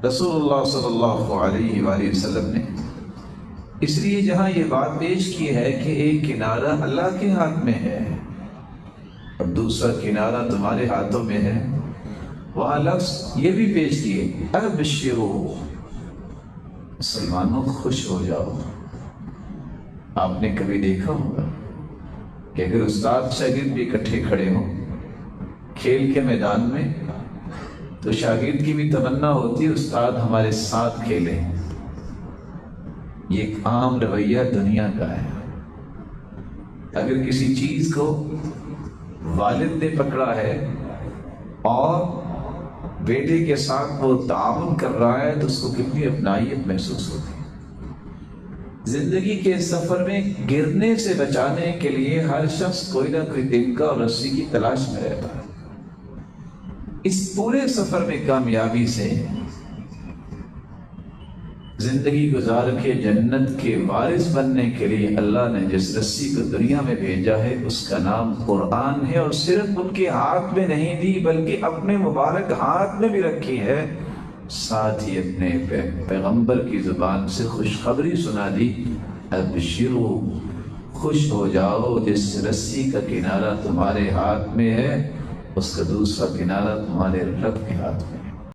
رسول اللہ صلی اللہ علیہ وآلہ وسلم نے اس لیے جہاں یہ بات پیش کی ہے کہ ایک کنارہ اللہ کے ہاتھ میں ہے اور دوسرا کنارہ تمہارے ہاتھوں میں ہے، وہاں لفظ یہ بھی پیش کیے ابشرو، مسلمانوں خوش ہو جاؤ۔ آپ نے کبھی دیکھا ہوگا کہ اگر استاد شاگرد بھی اکٹھے کھڑے ہوں کھیل کے میدان میں تو شاگرد کی بھی تمنا ہوتی ہے استاد ہمارے ساتھ کھیلے۔ یہ ایک عام رویہ دنیا کا ہے۔ اگر کسی چیز کو والد نے پکڑا ہے اور بیٹے کے ساتھ وہ تعاون کر رہا ہے تو اس کو کتنی اپنائیت محسوس ہوتی ہے۔ زندگی کے سفر میں گرنے سے بچانے کے لیے ہر شخص کوئی نہ کوئی تنکا اور رسی کی تلاش میں رہتا ہے۔ اس پورے سفر میں کامیابی سے زندگی گزار کے جنت کے وارث بننے کے لیے اللہ نے جس رسی کو دنیا میں بھیجا ہے اس کا نام قرآن ہے، اور صرف ان کے ہاتھ میں نہیں دی بلکہ اپنے مبارک ہاتھ میں بھی رکھی ہے، ساتھ ہی اپنے پیغمبر کی زبان سے خوشخبری سنا دی، ابشرو، خوش ہو جاؤ، جس رسی کا کنارہ تمہارے ہاتھ میں ہے اس کا دوسرا کنارہ تمہارے رب کے ہاتھ میں ہے۔